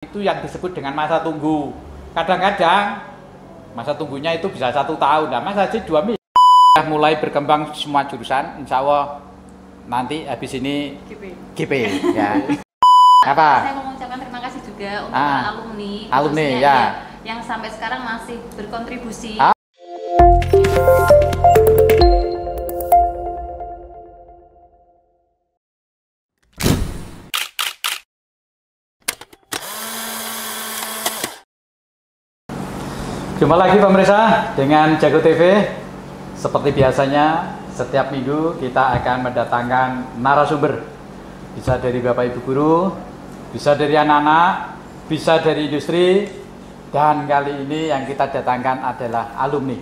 Itu yang disebut dengan masa tunggu. Kadang-kadang masa tunggunya itu bisa 1 tahun. Nah, Mas Haji 2 minggu sudah mulai berkembang semua jurusan. Insya Allah nanti habis ini GP ya. Apa? Saya mau mengucapkan terima kasih juga untuk alumni ya, yang sampai sekarang masih berkontribusi. Jumpa lagi pemirsa dengan Jago TV. Seperti biasanya setiap minggu kita akan mendatangkan narasumber. Bisa dari Bapak Ibu guru, bisa dari anak-anak, bisa dari industri, dan kali ini yang kita datangkan adalah alumni.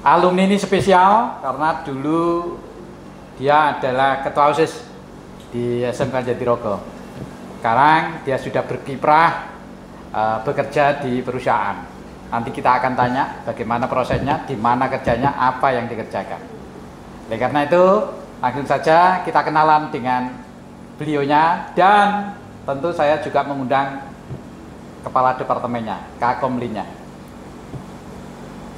Alumni ini spesial karena dulu dia adalah ketua OSIS di SMK Jatirogo. Sekarang dia sudah berkiprah bekerja di perusahaan. Nanti kita akan tanya bagaimana prosesnya, di mana kerjanya, apa yang dikerjakan. Oleh karena itu, langsung saja kita kenalan dengan beliaunya, dan tentu saya juga mengundang kepala departemennya, Kakomlinya.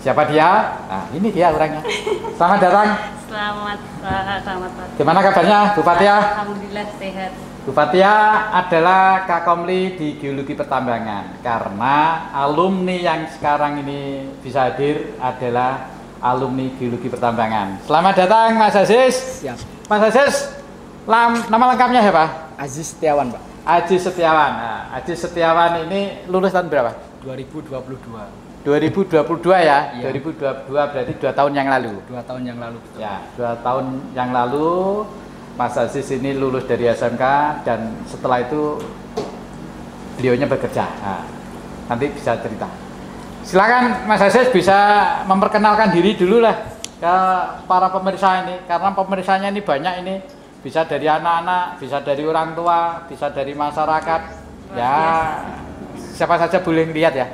Siapa dia? Nah, ini dia orangnya. Selamat datang. Selamat Pak. Gimana kabarnya, Bu Fatia? Alhamdulillah sehat. Bu Fatia adalah Kakomli di Geologi Pertambangan, karena alumni yang sekarang ini bisa hadir adalah alumni Geologi Pertambangan. Selamat datang Mas Aziz. Siap. Mas Aziz, nama lengkapnya siapa? Aziz Setiawan, Pak. Aziz Setiawan. Nah, Aziz Setiawan ini lulus tahun berapa? 2022. 2022 ya? Iya. 2022 berarti 2 tahun yang lalu. 2 tahun yang lalu. Betul. Ya, 2 tahun yang lalu Mas Aziz ini lulus dari SMK, dan setelah itu beliaunya bekerja. Nah, nanti bisa cerita. Silakan Mas Aziz bisa memperkenalkan diri dulu lah ke para pemirsa ini, karena pemirsanya ini banyak ini, bisa dari anak-anak, bisa dari orang tua, bisa dari masyarakat. Ya, siapa saja boleh lihat ya.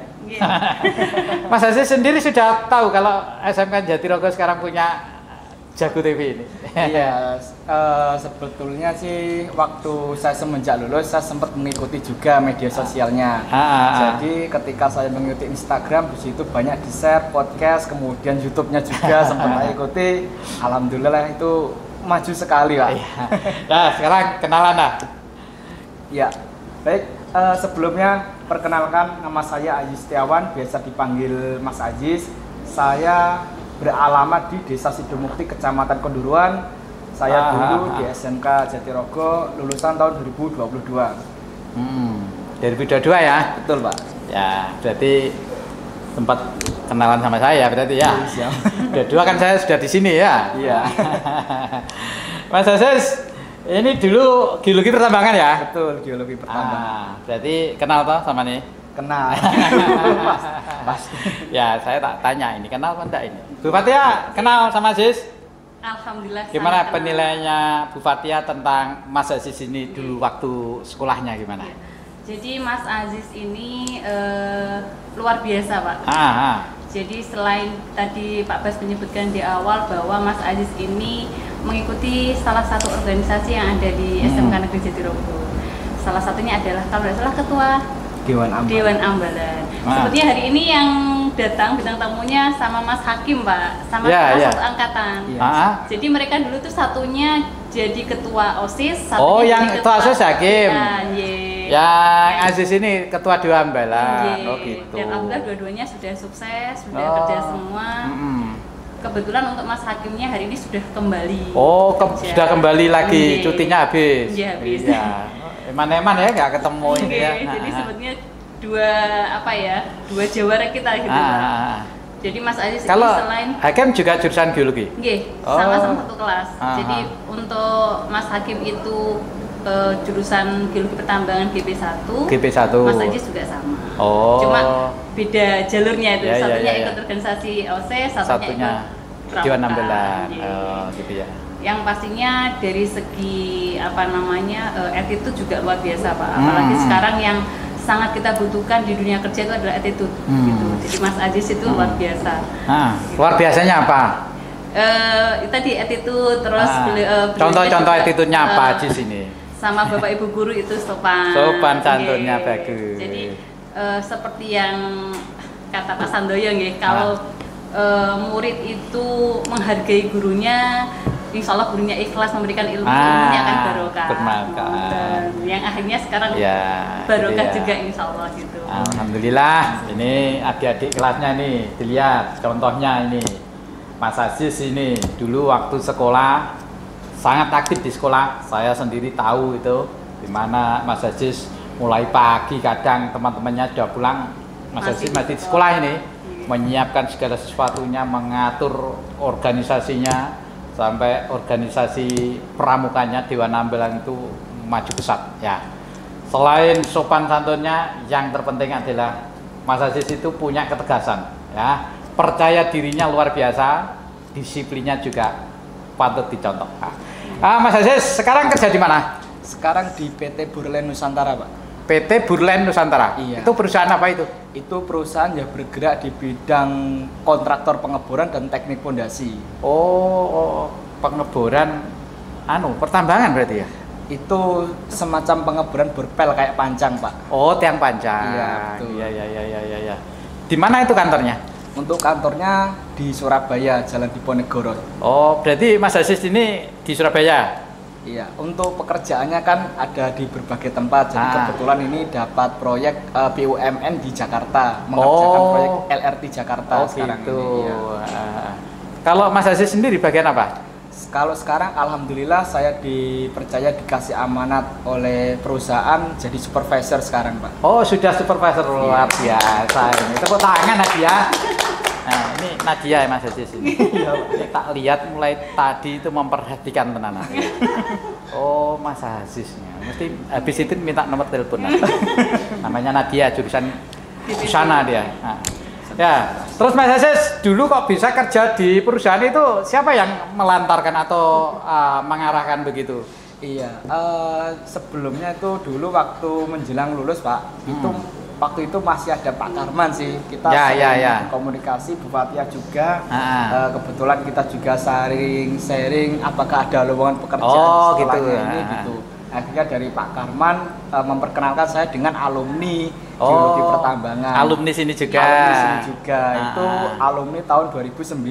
Mas Aziz sendiri sudah tahu kalau SMK Jatirogo sekarang punya Jago TV ini. Iya, sebetulnya sih waktu saya semenjak lulus saya sempat mengikuti juga media sosialnya. Jadi ketika saya mengikuti Instagram, di situ banyak di-share podcast, kemudian YouTube-nya juga sempat saya ikuti. Alhamdulillah itu maju sekali, Pak. Nah, sekarang kenalan lah. Ya, baik. Sebelumnya perkenalkan, nama saya Aziz Setiawan, biasa dipanggil Mas Aziz. Saya beralamat di Desa Sidomukti, Kecamatan Konduruan. Saya dulu di SMK Jatirogo, lulusan tahun 2022. 2022 ya? Betul, Pak. Ya, berarti sempat kenalan sama saya berarti ya. Siap. 22 kan saya sudah di sini ya. Iya. Mas Aziz, ini dulu Geologi Pertambangan ya? Betul, Geologi Pertambangan. Berarti kenal toh sama nih? Kenal. Pas. Ya, saya tak tanya ini kenal apa enggak ini? Bu Fatia kenal sama Aziz? Alhamdulillah. Gimana penilaiannya Bu Fatia tentang Mas Aziz ini dulu waktu sekolahnya gimana? Jadi Mas Aziz ini luar biasa, Pak. Jadi selain tadi Pak Bas menyebutkan di awal bahwa Mas Aziz ini mengikuti salah satu organisasi yang ada di SMK Negeri Jatirogo. Salah satunya adalah kalau tidak salah ketua Dewan Ambalan. Sebetulnya hari ini yang datang bintang tamunya sama Mas Hakim, Pak, sama kita satu angkatan. Jadi mereka dulu tuh satunya jadi ketua OSIS, satunya yang ketua OSIS Hakim. Yang Aziz ini ketua Dewan Ambalan. Oh gitu. Dan alhamdulillah dua-duanya sudah sukses, sudah kerja semua. Kebetulan untuk Mas Hakimnya hari ini sudah kembali. Sudah kembali lagi, cutinya habis. Iya, habis. Eman-eman ya nggak ketemu ini ya. Jadi sebetulnya dua jawara kita gitu. Jadi Mas Aziz kalau ini selain Hakim juga jurusan geologi. Sama-sama satu kelas. Jadi untuk Mas Hakim itu jurusan Geologi Pertambangan GP1. Mas Aziz juga sama. Cuma beda jalurnya itu. Satunya ikut organisasi OSIS, satunya ikut Dewan Ambalan. Gitu ya. Yang pastinya dari segi attitude juga luar biasa, Pak. Apalagi sekarang yang sangat kita butuhkan di dunia kerja itu adalah attitude gitu. Jadi Mas Aziz itu luar biasa. Gitu. Luar biasanya apa? Tadi attitude, terus contoh-contoh attitude-nya apa Aziz ini? sama Bapak Ibu guru itu sopan. Sopan santunnya bagus. Jadi seperti yang kata Pak Sandoyo nggih, kalau murid itu menghargai gurunya, insya Allah gurunya ikhlas memberikan ilmu, ilmunya akan barokah. Yang akhirnya sekarang barokah juga insya Allah gitu. Alhamdulillah, ini adik-adik kelasnya nih, dilihat contohnya ini. Mas Aziz ini dulu waktu sekolah sangat aktif di sekolah. Saya sendiri tahu itu, dimana Mas Aziz mulai pagi kadang teman-temannya sudah pulang, Mas Aziz masih di sekolah ini, menyiapkan segala sesuatunya, mengatur organisasinya, sampai organisasi pramukanya Dewan Ambelang itu maju pesat ya. Selain sopan santunnya, yang terpenting adalah Mas Aziz itu punya ketegasan ya, percaya dirinya luar biasa, disiplinnya juga patut dicontoh. Mas Aziz sekarang kerja di mana? Sekarang di PT Burlen Nusantara, Pak. PT Burlen Nusantara. Iya. Itu perusahaan apa itu? Itu perusahaan yang bergerak di bidang kontraktor pengeboran dan teknik pondasi. Oh, pengeboran pertambangan berarti ya? Itu semacam pengeboran berpel kayak pancang, Pak. Oh, tiang pancang. Iya, betul. Iya. Di mana itu kantornya? Untuk kantornya di Surabaya, Jalan Diponegoro. Oh, berarti Mas Aziz ini di Surabaya? Iya, untuk pekerjaannya kan ada di berbagai tempat. Jadi kebetulan ini dapat proyek BUMN di Jakarta, mengerjakan proyek LRT Jakarta sekarang gitu. Ini. Iya. Kalau Mas Aziz sendiri bagian apa? Kalau sekarang alhamdulillah saya dipercaya dikasih amanat oleh perusahaan jadi supervisor sekarang, Pak. Oh, sudah supervisor, luar biasa ini. Tepuk tangan Nadia. Nah, ini Nadia ya Mas Aziz ini. Ini tak lihat mulai tadi itu memperhatikan tenan. Oh, Mas Aziznya. Mesti habis itu minta nomor telepon. Namanya Nadia, jurusan busana dia. Nah. Ya, terus Mas Aziz dulu kok bisa kerja di perusahaan itu, siapa yang melantarkan atau mengarahkan begitu? Iya, sebelumnya itu dulu waktu menjelang lulus, Pak, itu waktu itu masih ada Pak Karman sih, kita komunikasi, Bu Fatia juga, kebetulan kita juga sharing apakah ada lowongan pekerjaan setelahnya ini gitu. Akhirnya dari Pak Karman memperkenalkan saya dengan alumni geologi pertambangan. Alumni sini juga. Itu alumni tahun 2009.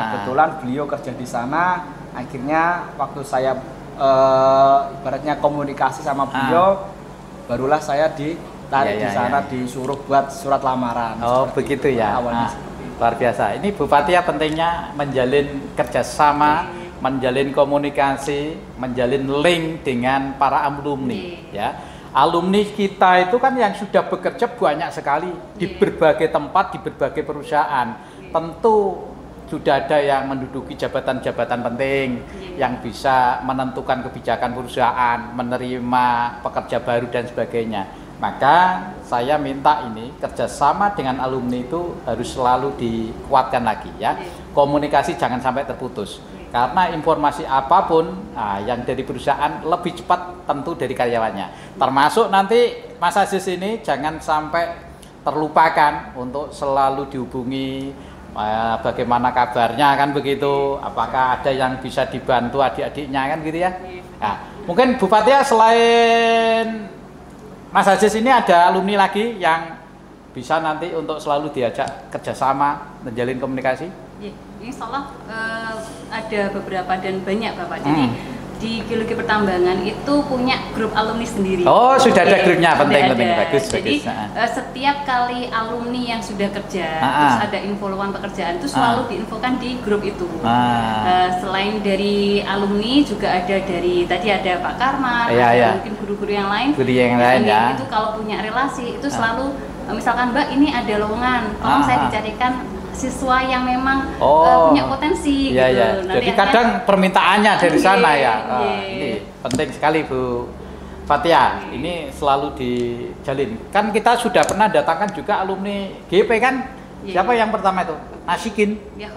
Kebetulan beliau kerja di sana. Akhirnya waktu saya ibaratnya komunikasi sama beliau, barulah saya ditarik di sana, disuruh buat surat lamaran. Oh, begitu ya. Luar biasa. Ini Bu Fatia pentingnya menjalin kerjasama, menjalin komunikasi, menjalin link dengan para alumni ya. Alumni kita itu kan yang sudah bekerja banyak sekali di berbagai tempat, di berbagai perusahaan. Tentu sudah ada yang menduduki jabatan-jabatan penting yang bisa menentukan kebijakan perusahaan, menerima pekerja baru dan sebagainya. Maka saya minta ini kerjasama dengan alumni itu harus selalu dikuatkan lagi ya. Komunikasi jangan sampai terputus. Karena informasi apapun yang dari perusahaan lebih cepat tentu dari karyawannya. Termasuk nanti Mas Aziz ini jangan sampai terlupakan untuk selalu dihubungi, bagaimana kabarnya kan begitu, apakah ada yang bisa dibantu adik-adiknya kan gitu ya. Nah, mungkin Bu Fatia selain Mas Aziz ini ada alumni lagi yang bisa nanti untuk selalu diajak kerjasama, menjalin komunikasi? Insya Allah ada beberapa dan banyak Bapak. Jadi di Geologi Pertambangan itu punya grup alumni sendiri. Oh, sudah ada grupnya, penting bagus. Jadi setiap kali alumni yang sudah kerja, terus ada info lowongan pekerjaan itu selalu diinfokan di grup itu. Selain dari alumni juga ada dari tadi ada Pak Karman, ada mungkin guru-guru yang lain. Itu kalau punya relasi itu selalu misalkan Mbak ini ada lowongan, tolong saya dicarikan siswa yang memang punya potensi gitu. Nanti jadi kadang permintaannya dari sana ya. Ini penting sekali Bu Fatia. Ini selalu dijalin. Kan kita sudah pernah datangkan juga alumni GP kan? Siapa yang pertama itu? Nasikin. Ya,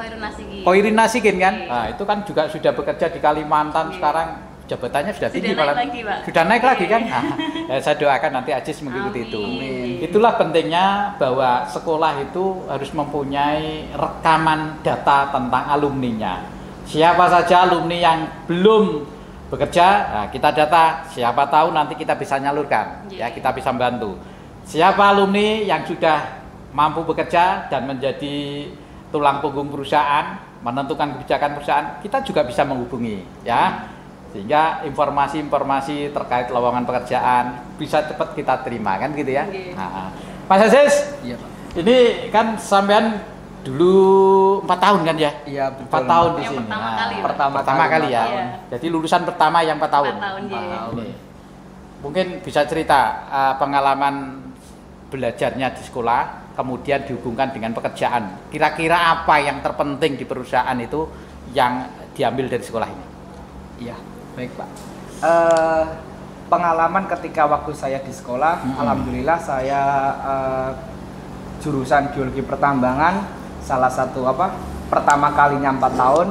Khairin Nasikin kan? Nah, itu kan juga sudah bekerja di Kalimantan sekarang. Jabatannya sudah tinggi sudah naik lagi kan. Saya doakan nanti Aziz mengikuti itu. Itulah pentingnya bahwa sekolah itu harus mempunyai rekaman data tentang alumninya. Siapa saja alumni yang belum bekerja, nah kita data, siapa tahu nanti kita bisa nyalurkan, ya kita bisa membantu. Siapa alumni yang sudah mampu bekerja dan menjadi tulang punggung perusahaan, menentukan kebijakan perusahaan, kita juga bisa menghubungi, ya. Sehingga informasi-informasi terkait lowongan pekerjaan bisa cepat kita terima, kan gitu ya. Nah, Mas Aziz, Iya, Pak. ini kan sampean dulu 4 tahun kan ya? Iya, betul. 4 tahun di Yang sini. pertama Nah, kali, Pak. pertama kali ya. Iya. Jadi lulusan pertama yang 4 tahun. 4 tahun, iya. Ini. Mungkin bisa cerita pengalaman belajarnya di sekolah, kemudian dihubungkan dengan pekerjaan. Kira-kira apa yang terpenting di perusahaan itu yang diambil dari sekolah ini? Iya, baik Pak. Pengalaman ketika waktu saya di sekolah, alhamdulillah saya jurusan geologi pertambangan, salah satu pertama kalinya 4 tahun.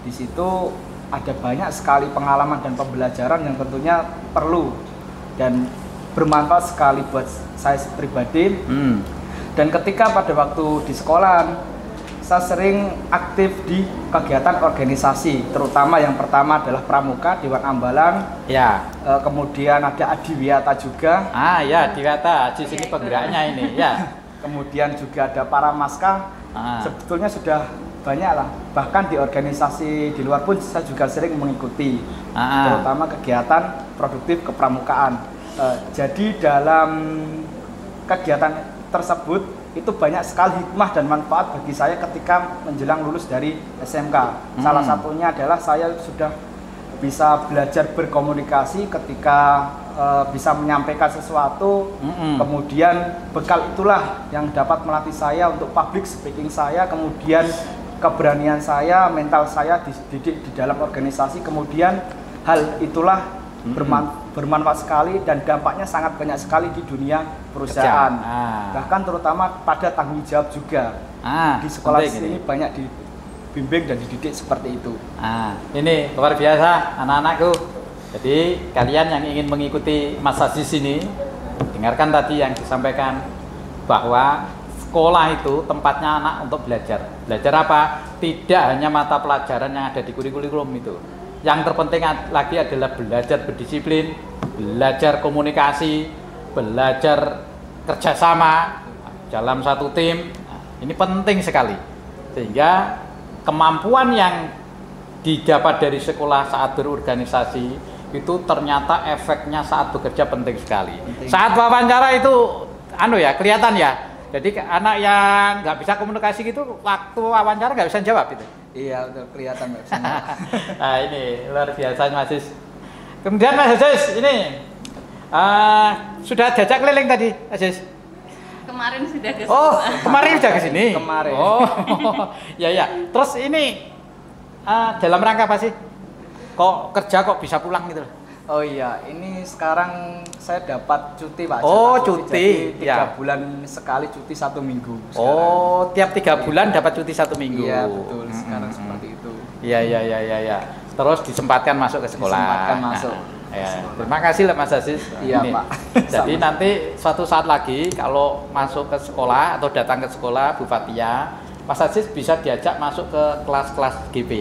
Di situ ada banyak sekali pengalaman dan pembelajaran yang tentunya perlu dan bermanfaat sekali buat saya pribadi. Dan ketika pada waktu di sekolah, saya sering aktif di kegiatan organisasi, terutama yang pertama adalah Pramuka, Dewan Ambalan. Ya. Kemudian ada Adiwiyata juga. Ya, Adiwiyata, di sini penggeraknya ini, ya. Kemudian juga ada Paramaska. Sebetulnya sudah banyak lah. Bahkan di organisasi di luar pun saya juga sering mengikuti, terutama kegiatan produktif kepramukaan. Jadi dalam kegiatan tersebut itu banyak sekali hikmah dan manfaat bagi saya ketika menjelang lulus dari SMK. Salah satunya adalah saya sudah bisa belajar berkomunikasi ketika bisa menyampaikan sesuatu. Kemudian bekal itulah yang dapat melatih saya untuk public speaking saya, kemudian keberanian saya, mental saya dididik di dalam organisasi. Kemudian hal itulah bermanfaat sekali dan dampaknya sangat banyak sekali di dunia perusahaan. Bahkan terutama pada tanggung jawab juga. Di sekolah sini banyak dibimbing dan dididik seperti itu. Ini luar biasa anak-anakku. Jadi kalian yang ingin mengikuti Mas Aziz ini, dengarkan tadi yang disampaikan bahwa sekolah itu tempatnya anak untuk belajar. Belajar apa? Tidak hanya mata pelajaran yang ada di kurikulum itu. Yang terpenting lagi adalah belajar berdisiplin, belajar komunikasi, belajar kerjasama dalam satu tim. Ini penting sekali. Sehingga kemampuan yang didapat dari sekolah saat berorganisasi itu ternyata efeknya saat bekerja penting sekali. Saat wawancara itu kelihatan ya. Jadi anak yang nggak bisa komunikasi gitu, waktu wawancara nggak bisa jawab itu. Iya, udah kelihatan Mbak. Nah, ini luar biasa Mas Aziz. Kemudian Mas Aziz ini sudah diajak keliling tadi, Aziz? Kemarin sudah ke kemarin sudah ke sini. Kemarin. Ya. Terus ini dalam rangka apa sih? Kok kerja kok bisa pulang gitu? Oh iya, ini sekarang saya dapat cuti Pak. Cuti. Jadi 3 bulan sekali cuti 1 minggu. Sekarang. Tiap 3 bulan dapat cuti 1 minggu. Iya betul, sekarang seperti itu. Iya. Terus disempatkan masuk ke sekolah. Disempatkan masuk. Terima kasih lah Mas Aziz. Iya Pak. Jadi nanti suatu saat lagi kalau masuk ke sekolah atau datang ke sekolah Bu Fatia, Mas Aziz bisa diajak masuk ke kelas-kelas GP.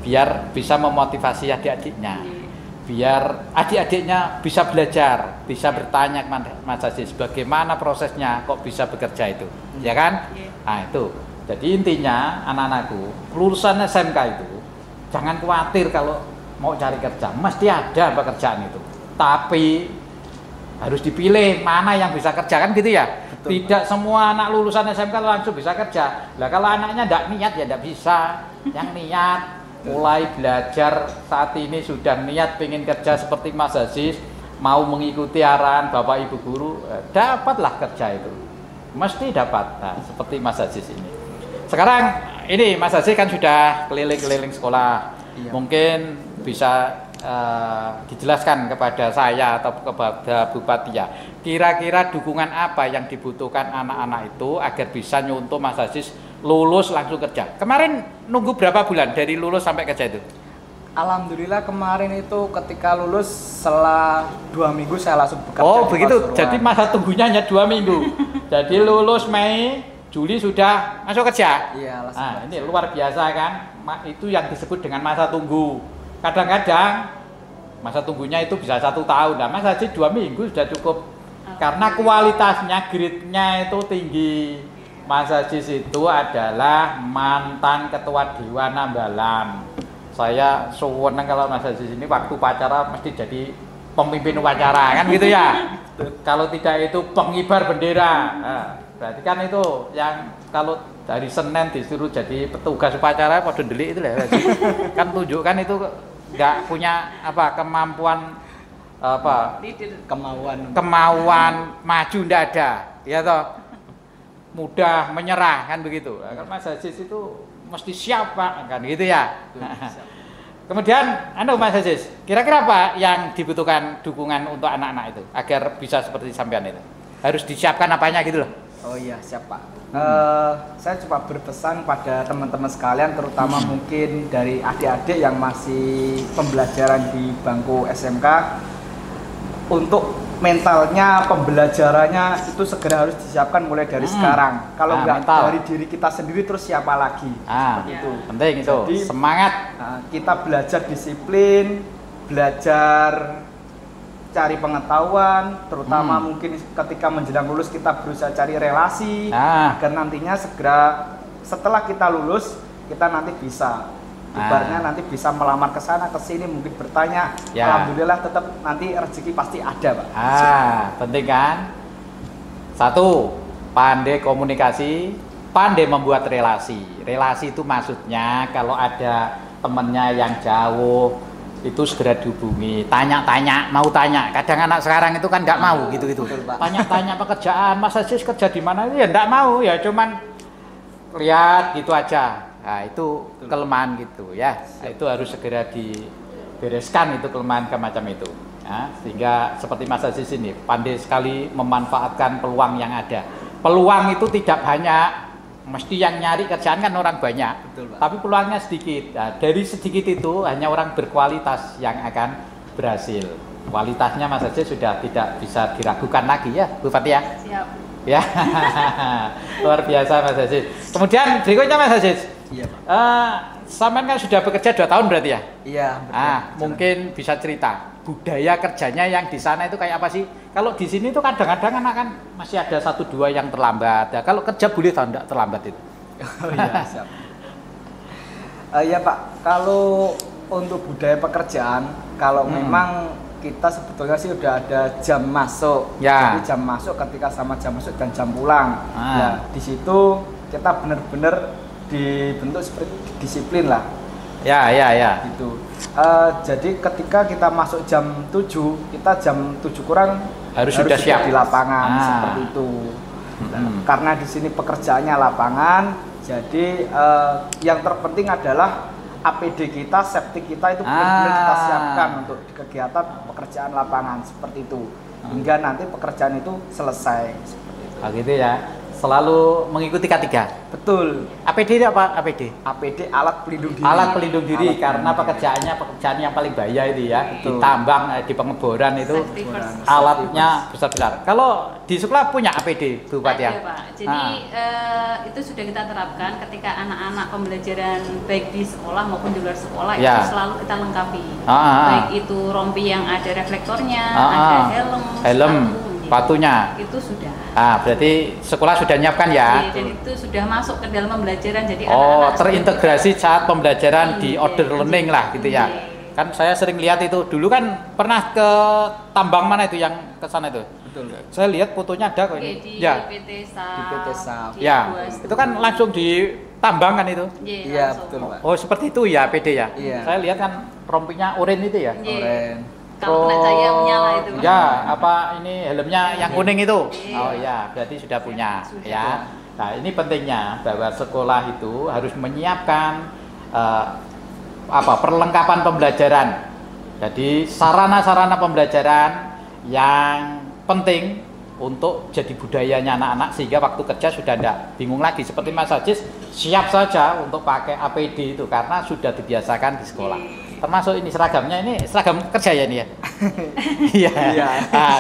Biar bisa memotivasi adik-adiknya. Biar adik-adiknya bisa belajar, bisa bertanya ke Mas Aziz bagaimana prosesnya kok bisa bekerja itu, ya kan? Nah itu, jadi intinya anak-anakku lulusan SMK itu jangan khawatir kalau mau cari kerja, mesti ada pekerjaan itu. Tapi harus dipilih mana yang bisa kerja kan gitu ya. Betul, tidak semua anak lulusan SMK langsung bisa kerja. Lah kalau anaknya tidak niat ya tidak bisa. Yang niat mulai belajar saat ini sudah niat pengen kerja seperti Mas Aziz, mau mengikuti arahan Bapak Ibu guru, dapatlah kerja itu, mesti dapat. Nah, seperti Mas Aziz ini. Sekarang ini Mas Aziz kan sudah keliling-keliling sekolah, mungkin bisa dijelaskan kepada saya atau kepada Bu Fatia, kira-kira dukungan apa yang dibutuhkan anak-anak itu agar bisa nyuntuh Mas Aziz lulus langsung kerja. Kemarin nunggu berapa bulan dari lulus sampai kerja itu? Alhamdulillah kemarin itu ketika lulus setelah 2 minggu saya langsung bekerja. Oh begitu, jadi masa tunggunya hanya 2 minggu. Jadi lulus Mei, Juli sudah masuk kerja. Iya, ini luar biasa kan? Itu yang disebut dengan masa tunggu. Kadang-kadang Masa tunggunya itu bisa 1 tahun. Nah, Mas Aziz 2 minggu sudah cukup. Karena kualitasnya, grade-nya itu tinggi. Mas Aziz itu adalah mantan ketua Dewan Ambalan. Saya seneng kalau Mas Aziz ini waktu upacara mesti jadi pemimpin upacara kan gitu ya. Kalau tidak itu pengibar bendera. Nah, berarti kan itu yang kalau dari Senin disuruh jadi petugas upacara pada delik itu lah. Kan tunjukkan itu nggak punya apa kemampuan apa kemauan maju ndak ada ya toh, mudah menyerah kan begitu. Kan Mas Aziz itu mesti siap Pak kan gitu ya. Kemudian Mas Aziz, kira-kira apa yang dibutuhkan dukungan untuk anak-anak itu agar bisa seperti sampean itu? Harus disiapkan apanya gitu loh. Oh iya, siap Pak. Saya cuma berpesan pada teman-teman sekalian, terutama mungkin dari adik-adik yang masih pembelajaran di bangku SMK, untuk mentalnya, pembelajarannya itu segera harus disiapkan mulai dari sekarang. Kalau nggak dari diri kita sendiri, terus siapa lagi? Seperti itu. Penting itu. Jadi, semangat. Kita belajar disiplin, belajar cari pengetahuan, terutama mungkin ketika menjelang lulus kita berusaha cari relasi, agar nantinya segera setelah kita lulus kita nanti bisa ibaratnya nanti bisa melamar ke sana ke sini, mungkin bertanya. Alhamdulillah tetap nanti rezeki pasti ada Pak. Penting kan? 1, pandai komunikasi, pandai membuat relasi. Relasi itu maksudnya kalau ada temennya yang jauh itu segera dihubungi, tanya-tanya, mau tanya. Kadang anak sekarang itu kan nggak mau gitu-gitu. Tanya-tanya pekerjaan, Mas Aziz kerja di mana? Ya nggak mau, ya cuman lihat gitu aja. Nah, itu kelemahan gitu ya. Itu harus segera dibereskan itu kelemahan macam itu. Nah, sehingga seperti Mas Aziz ini pandai sekali memanfaatkan peluang yang ada. Peluang itu tidak banyak. Mesti yang nyari kerjaan kan orang banyak. Betul, Pak. Tapi peluangnya sedikit. Nah, dari sedikit itu hanya orang berkualitas yang akan berhasil. Kualitasnya Mas Aziz sudah tidak bisa diragukan lagi ya, Bu Fatia. Siap. Ya, luar biasa Mas Aziz. Kemudian berikutnya Mas Aziz. Iya Pak. Sampean kan sudah bekerja 2 tahun berarti ya? Iya. Betul. Mungkin bisa cerita budaya kerjanya yang di sana itu kayak apa sih? Kalau di sini itu kadang-kadang anak kan masih ada 1-2 yang terlambat. Ya, kalau kerja boleh atau enggak terlambat itu? Oh iya, siap. Ya Pak, kalau untuk budaya pekerjaan, kalau memang kita sebetulnya sih udah ada jam masuk. Ya. Jadi jam masuk ketika sama jam masuk dan jam pulang. Ya, di situ kita benar-benar dibentuk seperti disiplin lah. Ya. Gitu. Jadi ketika kita masuk jam 7, kita jam 7 kurang harus sudah siap di lapangan seperti itu. Karena di sini pekerjaannya lapangan, jadi yang terpenting adalah APD kita, safety kita itu benar-benar kita siapkan untuk kegiatan pekerjaan lapangan seperti itu. Hingga nanti pekerjaan itu selesai seperti itu. Gitu ya. Selalu mengikuti K3. Betul. APD itu apa? APD? APD alat pelindung diri. Alat pelindung diri karena pekerjaannya pekerjaan yang paling bahaya itu ya. Betul. Di tambang, di pengeboran itu alatnya besar-besar. Kalau di sekolah punya APD, Bu Fatia? Ada Pak. Jadi itu sudah kita terapkan ketika anak-anak pembelajaran baik di sekolah maupun di luar sekolah itu selalu kita lengkapi. Baik itu rompi yang ada reflektornya, ada helm, sepatunya. Itu sudah. Berarti sekolah sudah nyiapkan ya? Dan itu sudah masuk ke dalam pembelajaran. Jadi terintegrasi saat pembelajaran di order learning lah gitu ya. Kan saya sering lihat itu, dulu kan pernah ke tambang mana itu yang ke sana itu? Betul. Saya lihat fotonya ada kok ini. Di PT SAP. Di PT SAP. Ya. Itu kan langsung di tambang kan itu? Iya, betul, Pak. Oh, seperti itu ya PD ya? Iya. Saya lihat kan rompinya oranye itu ya? Oranye. Kalau kena cahaya menyala itu. Ya, apa ini helmnya yang kuning itu? Oh ya, berarti sudah punya ya. Nah, ini pentingnya bahwa sekolah itu harus menyiapkan perlengkapan pembelajaran. Jadi sarana-sarana pembelajaran yang penting untuk jadi budayanya anak-anak sehingga waktu kerja sudah tidak bingung lagi. Seperti Mas Aziz siap saja untuk pakai APD itu karena sudah dibiasakan di sekolah. Termasuk ini seragamnya, ini seragam kerja ya ini ya. Iya.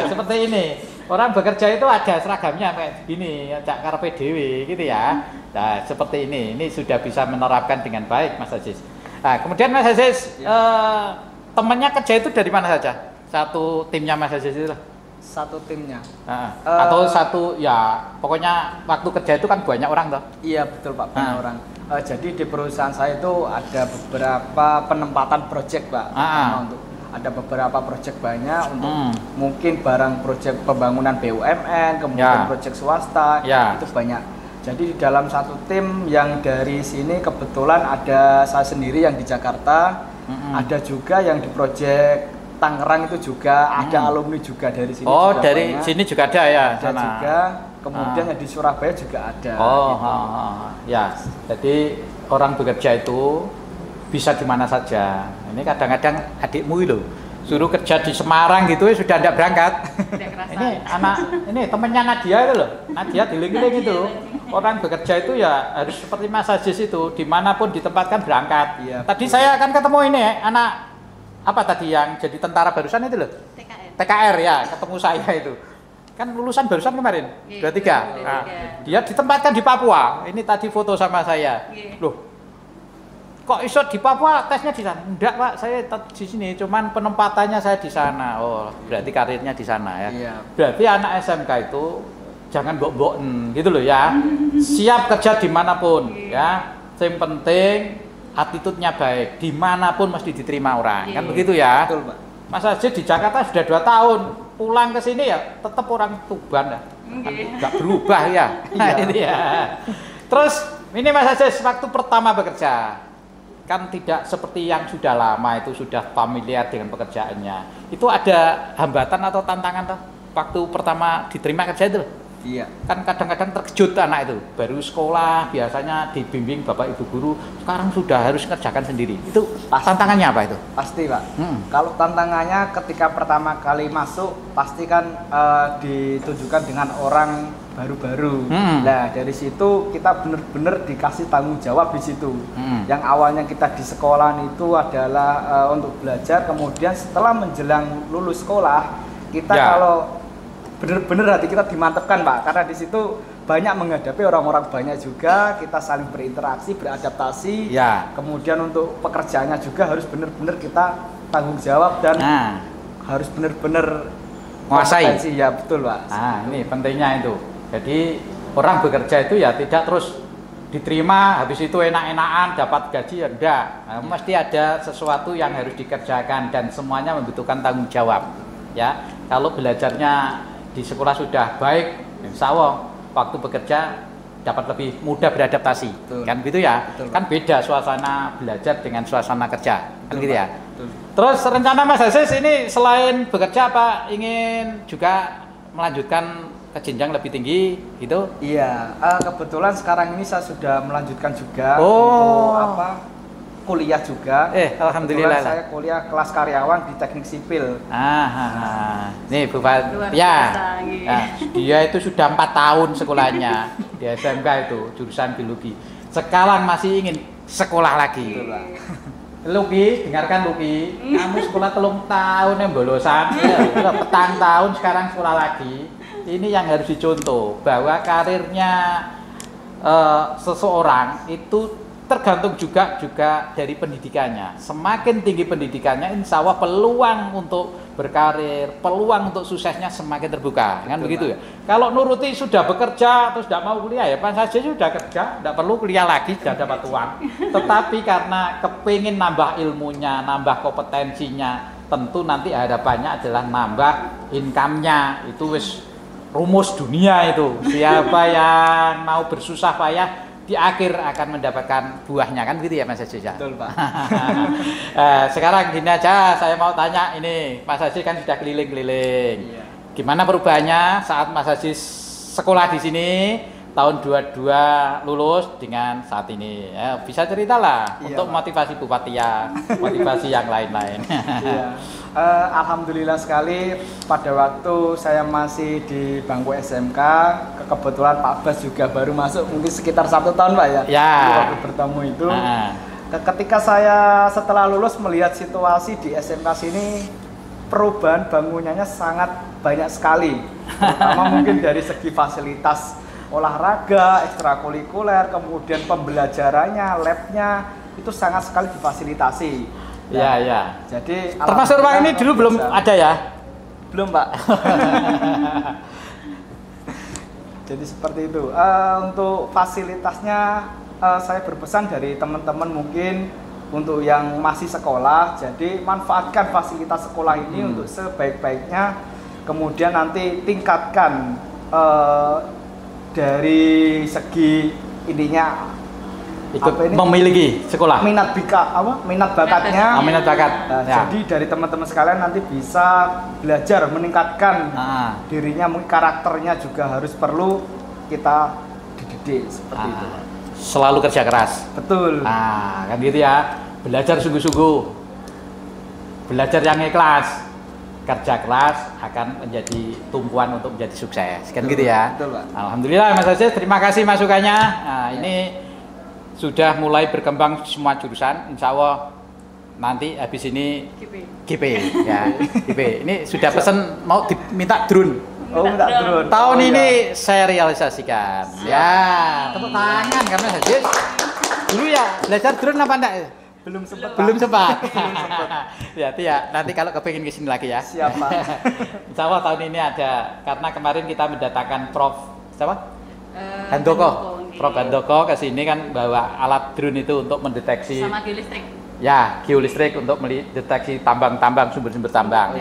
Seperti ini. Orang bekerja itu ada seragamnya kayak gini, cak karepe dhewe gitu ya. Nah, seperti ini sudah bisa menerapkan dengan baik Mas Aziz. Nah, kemudian Mas Aziz temannya kerja itu dari mana saja? Satu timnya Mas Aziz itu? Satu timnya. Atau satu ya pokoknya waktu kerja itu kan banyak orang toh? Iya betul Pak, banyak orang. Jadi di perusahaan saya itu ada beberapa penempatan proyek Pak. Untuk ada beberapa proyek banyak untuk mungkin barang proyek pembangunan BUMN, kemudian proyek swasta, itu banyak. Jadi di dalam satu tim yang dari sini kebetulan ada saya sendiri yang di Jakarta, ada juga yang di proyek Tangerang itu juga, ada alumni juga dari sini. Oh, dari banyak. Sini juga ada ya? Ada juga, kemudian yang di Surabaya juga ada. Ya, jadi orang bekerja itu bisa di mana saja. Ini kadang-kadang adikmu itu suruh kerja di Semarang gitu sudah tidak berangkat. Ini temennya Nadia itu loh, Nadia diling-iling itu. Orang bekerja itu ya harus seperti Mas Aziz itu, dimanapun ditempatkan berangkat. Iya, tadi saya akan ketemu ini anak apa tadi yang jadi tentara barusan itu loh? TKR ya, ketemu saya itu. Kan lulusan barusan kemarin, 23. Nah, dia ditempatkan di Papua. Ini tadi foto sama saya. Loh, kok iso di Papua tesnya di sana? Enggak Pak, saya di sini, cuman penempatannya saya di sana. Oh, berarti karirnya di sana ya. Iya. Berarti anak SMK itu jangan bok-boken gitu loh ya. Siap kerja dimanapun ya. Yang penting attitude-nya baik, dimanapun mesti diterima orang, kan begitu ya? Betul Pak. Mas Aziz di Jakarta sudah 2 tahun, pulang ke sini ya tetap orang Tuban lah, nggak berubah ya. Nah, ini ya. Terus ini Mas Aziz waktu pertama bekerja, kan tidak seperti yang sudah lama itu sudah familiar dengan pekerjaannya. Itu ada hambatan atau tantangan tuh waktu pertama diterima kerja itu? Iya. Kan kadang-kadang terkejut anak itu, baru sekolah biasanya dibimbing bapak ibu guru, sekarang sudah harus ngerjakan sendiri. Itu tantangannya apa itu? Pasti Pak. Kalau tantangannya ketika pertama kali masuk pasti kan ditujukan dengan orang baru-baru. Nah dari situ kita benar-benar dikasih tanggung jawab di situ. Yang awalnya kita di sekolah itu adalah untuk belajar, kemudian setelah menjelang lulus sekolah kita kalau benar-benar hati kita dimantapkan Pak, karena di situ banyak menghadapi orang-orang banyak juga, kita saling berinteraksi, beradaptasi. Kemudian untuk pekerjaannya juga harus benar-benar kita tanggung jawab dan harus benar-benar menguasai. Ya betul Pak. Ini pentingnya itu. Jadi orang bekerja itu ya tidak terus diterima habis itu enak-enakan dapat gaji ya enggak. Mesti ada sesuatu yang harus dikerjakan dan semuanya membutuhkan tanggung jawab. Ya, kalau belajarnya di sekolah sudah baik, insya Allah waktu bekerja dapat lebih mudah beradaptasi. Betul. Kan gitu ya? Betul. Kan beda suasana belajar dengan suasana kerja. Kan gitu ya? Betul. Terus rencana Mas Aziz ini selain bekerja apa ingin juga melanjutkan ke jenjang lebih tinggi gitu? Iya, kebetulan sekarang ini saya sudah melanjutkan juga untuk kuliah juga. Alhamdulillah. Kebetulan saya kuliah kelas karyawan di teknik sipil. Nih Bapak, dia itu sudah 4 tahun sekolahnya di SMK itu jurusan biologi. Sekarang masih ingin sekolah lagi. Luki, dengarkan Luki, kamu sekolah 3 tahun yang bolosan, petang tahun sekarang sekolah lagi. Ini yang harus dicontoh bahwa karirnya seseorang itu tergantung juga dari pendidikannya. Semakin tinggi pendidikannya, insya Allah peluang untuk berkarir, peluang untuk suksesnya semakin terbuka. Kan begitu ya. Kalau nuruti sudah bekerja terus tidak mau kuliah ya, Mas Aziz sudah kerja, tidak perlu kuliah lagi, sudah dapat uang. Tetapi karena kepingin nambah ilmunya, nambah kompetensinya, tentu nanti harapannya adalah nambah income-nya. Itu wis rumus dunia itu. Siapa yang mau bersusah payah di akhir akan mendapatkan buahnya, kan gitu ya Mas Aziz ya? Betul Pak. Sekarang gini aja, saya mau tanya ini, Mas Aziz kan sudah keliling-keliling. Gimana perubahannya saat Mas Aziz sekolah di sini tahun 22 lulus dengan saat ini? Bisa ceritalah untuk motivasi Bu Fathia, motivasi yang lain-lain. Alhamdulillah sekali pada waktu saya masih di bangku SMK, kebetulan Pak Bas juga baru masuk mungkin sekitar 1 tahun Pak ya. Waktu bertemu itu. Ketika saya setelah lulus melihat situasi di SMK sini, perubahan bangunannya sangat banyak sekali. Terutama mungkin dari segi fasilitas olahraga, ekstrakurikuler, kemudian pembelajarannya, labnya itu sangat sekali difasilitasi. Iya, iya. Jadi termasuk ruang ini dulu belum ada ya? Belum, Pak. Jadi seperti itu. Untuk fasilitasnya saya berpesan dari teman-teman mungkin untuk yang masih sekolah, jadi manfaatkan fasilitas sekolah ini untuk sebaik-baiknya. Kemudian nanti tingkatkan dari segi ininya memiliki sekolah, minat bakatnya, minat bakat. Jadi dari teman-teman sekalian nanti bisa belajar meningkatkan dirinya, mungkin karakternya juga harus perlu kita dididik seperti itu. Selalu kerja keras. Betul. Kan gitu ya. Belajar sungguh-sungguh, belajar yang ikhlas, kerja keras akan menjadi tumpuan untuk menjadi sukses. Kan gitu ya. Betul, Pak. Alhamdulillah Mas Aziz, terima kasih masukannya. Ini sudah mulai berkembang semua jurusan, insya Allah nanti habis ini GP ya, GP. Ini sudah pesen mau diminta drone. Minta drone. Tahun ini saya realisasikan. Ya, tepuk tangan karena Aziz. Dulu ya belajar drone apa enggak? Belum sempat. Belum sempat. Ya, nanti kalau kepingin kesini lagi ya. Siapa? Insya Allah tahun ini ada, karena kemarin kita mendatangkan Prof. Siapa? Handoko. Prof. Handoko ke sini kan bawa alat drone itu untuk mendeteksi sama geolistrik. Ya, geolistrik untuk mendeteksi tambang-tambang, sumber-sumber tambang.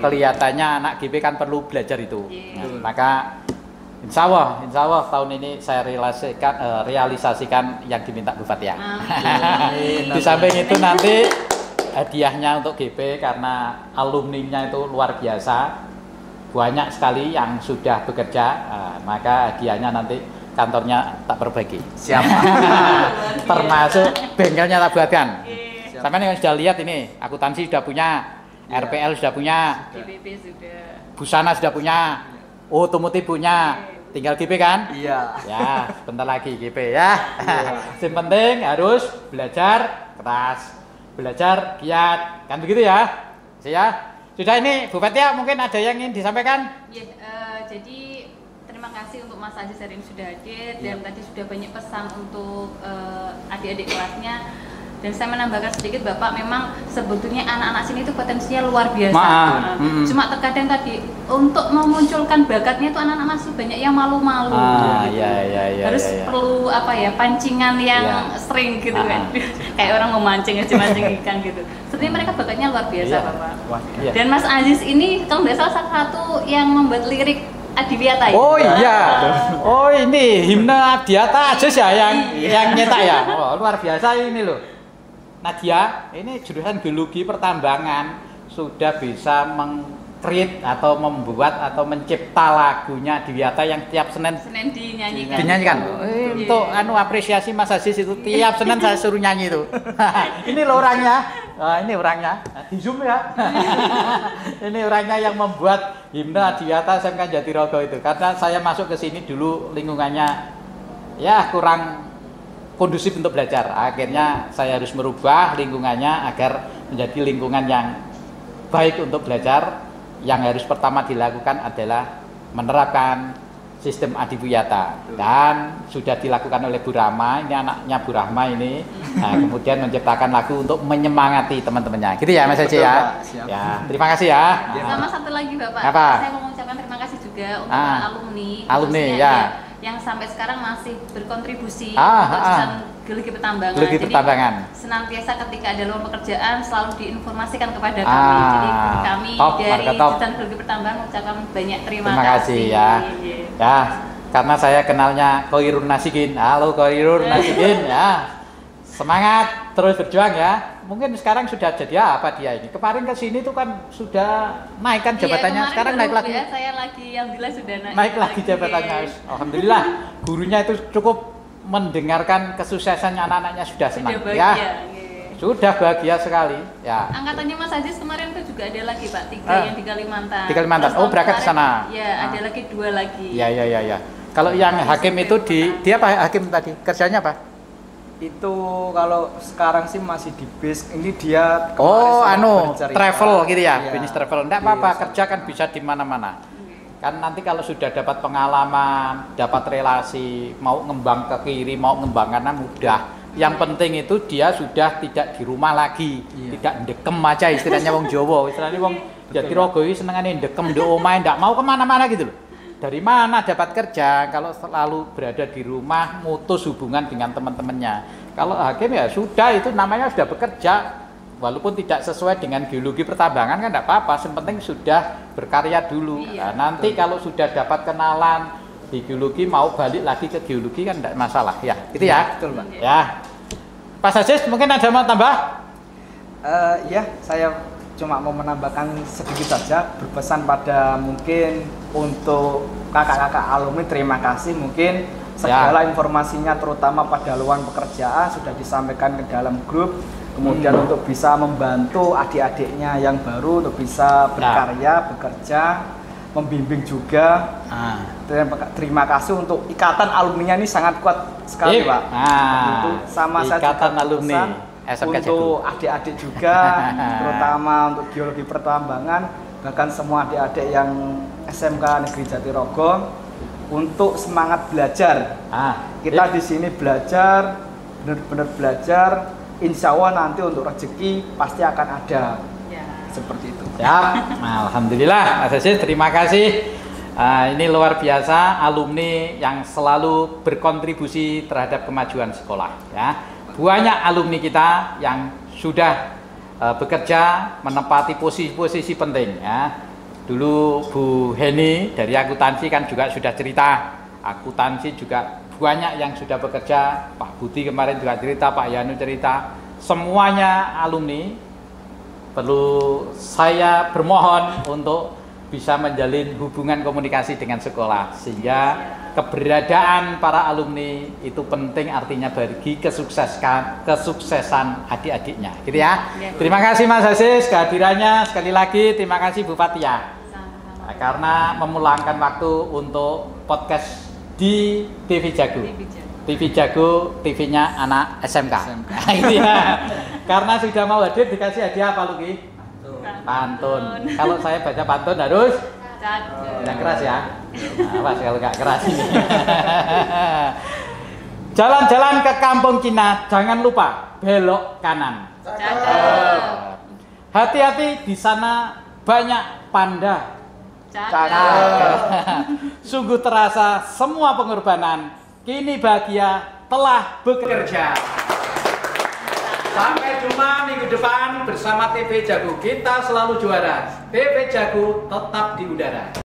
Kelihatannya anak GP kan perlu belajar itu. Maka insya Allah tahun ini saya realisasikan yang diminta Bupati ya. Di samping itu nanti hadiahnya untuk GP karena alumninya itu luar biasa, banyak sekali yang sudah bekerja, maka hadiahnya nanti kantornya tak berbagi. Siapa? Termasuk bengkelnya tak buatkan. Sampai yang sudah lihat ini, akuntansi sudah punya, RPL sudah punya, GPP sudah, busana sudah punya, otomotif punya, tinggal GP kan? Iya. Ya, sebentar lagi GP ya. Yang penting harus belajar keras, belajar giat, kan begitu ya? Sudah ini Bupati ya, mungkin ada yang ingin disampaikan? Jadi terima kasih untuk Mas Aziz hari ini sudah hadir dan tadi sudah banyak pesan untuk adik-adik kelasnya. Dan saya menambahkan sedikit Bapak, memang sebetulnya anak-anak sini itu potensinya luar biasa. Cuma terkadang tadi untuk memunculkan bakatnya itu anak-anak masih banyak yang malu-malu. Harus perlu pancingan yang sering gitu kan. Kayak orang memancing ikan gitu. Sebenarnya mereka bakatnya luar biasa Bapak. Dan Mas Aziz ini kalau nggak salah satu yang membuat lirik Adiwiyata ya? Oh iya. Oh ini himne Adiwiyata Aziz ya yang nyetak ya. Oh, luar biasa ini loh. Nadia, ini jurusan geologi pertambangan sudah bisa meng-create atau membuat atau mencipta lagunya Adiwiyata yang tiap Senin dinyanyikan. Untuk apresiasi Mas Aziz itu tiap Senin saya suruh nyanyi itu. Ini loh orangnya. Ini orangnya. Di Zoom ya. Ini orangnya yang membuat himne Adiwiyata SMK Jatirogo itu. Karena saya masuk ke sini dulu lingkungannya ya kurang kondusif untuk belajar. Akhirnya saya harus merubah lingkungannya agar menjadi lingkungan yang baik untuk belajar. Yang harus pertama dilakukan adalah menerapkan sistem Adiwiyata, dan sudah dilakukan oleh Bu Rahma, ini anaknya Bu Rahma ini. Nah, kemudian menciptakan lagu untuk menyemangati teman-temannya. Gitu ya Mas Haji ya. Ya, terima kasih ya. Sama satu lagi Bapak. Apa? Saya mau mengucapkan terima kasih juga untuk alumni ya. Yang sampai sekarang masih berkontribusi untuk jurusan geologi pertambangan. Geologi pertambangan. Jadi senantiasa ketika ada lowongan pekerjaan selalu diinformasikan kepada kami. Jadi kami dari jurusan geologi pertambangan mengucapkan banyak terima kasih ya. Ya, karena saya kenalnya Khoirul Nasikin. Halo Khoirul Nasikin ya. Semangat terus berjuang ya. Mungkin sekarang sudah jadi apa dia ini? Kemarin ke sini tuh kan sudah naik kan jabatannya. Sekarang naik lagi. Ya, saya lagi yang jelas sudah naik lagi jabatannya. Alhamdulillah. Gurunya itu cukup mendengarkan kesuksesannya anak-anaknya sudah senang ya. Sudah bahagia sekali ya. Angkatannya Mas Aziz kemarin itu juga ada lagi Pak, 3 yang di Kalimantan. Di Kalimantan. Oh, berangkat ke sana. Ya, ada lagi 2 lagi. Ya. Kalau yang hakim itu dia apa hakim tadi? Kerjanya apa? Itu kalau sekarang sih masih di base, ini dia travel gitu ya, bisnis travel. Enggak apa-apa, kerja kan bisa di mana-mana. Kan nanti kalau sudah dapat pengalaman, dapat relasi, mau ngembang ke kiri, mau ngembang kanan mudah Yang penting itu dia sudah tidak di rumah lagi, tidak ndekem aja istilahnya wong Jawa. Istilahnya wong Jatirogo iki senengane ndekem ndek omahe, ndak mau kemana-mana gitu loh. Dari mana dapat kerja kalau selalu berada di rumah, mutus hubungan dengan teman-temannya. Kalau hakim ya sudah, itu namanya sudah bekerja. Walaupun tidak sesuai dengan geologi pertambangan kan tidak apa-apa, yang penting sudah berkarya dulu. Nah, nanti kalau sudah dapat kenalan di geologi mau balik lagi ke geologi kan tidak masalah ya. Gitu ya. Betul, Pak. Ya. Pak Aziz mungkin ada mau tambah? Ya, saya cuma mau menambahkan sedikit saja, berpesan pada mungkin untuk kakak-kakak alumni, terima kasih mungkin segala informasinya terutama pada lowongan pekerjaan sudah disampaikan ke dalam grup, kemudian untuk bisa membantu adik-adiknya yang baru untuk bisa berkarya, bekerja, membimbing juga. Terima kasih untuk ikatan alumninya ini sangat kuat sekali, Pak. Itu sama saya juga alumni untuk adik-adik juga, terutama untuk geologi pertambangan, bahkan semua adik-adik yang SMK Negeri Jatirogo untuk semangat belajar. Kita di sini belajar, benar-benar belajar. Insya Allah nanti untuk rezeki pasti akan ada. Seperti itu. Ya, alhamdulillah, Mas Aziz, terima kasih. Ini luar biasa alumni yang selalu berkontribusi terhadap kemajuan sekolah. Ya. Banyak alumni kita yang sudah bekerja menempati posisi-posisi penting. Ya. Dulu Bu Heni dari akuntansi kan juga sudah cerita, akuntansi juga banyak yang sudah bekerja. Pak Budi kemarin juga cerita, Pak Yanu cerita, semuanya alumni. Perlu saya bermohon untuk bisa menjalin hubungan komunikasi dengan sekolah sehingga keberadaan para alumni itu penting, artinya bagi kesuksesan adik-adiknya gitu ya. Terima kasih Mas Aziz kehadirannya, sekali lagi terima kasih Bu Fatia karena memulangkan waktu untuk podcast di TV Jago. TV Jago, TV-nya anak SMK. Gitu ya. Karena sudah mau hadir dikasih hadiah apa Luki? Pantun. Kalau saya baca pantun harus yang keras ya. Awas kalau nggak keras ini. Jalan-jalan ke kampung Cina, jangan lupa belok kanan. Hati-hati di sana banyak panda. Sungguh terasa semua pengorbanan. Kini bahagia telah bekerja. Sampai jumpa minggu depan bersama TV Jago. Kita selalu juara. TV Jago tetap di udara.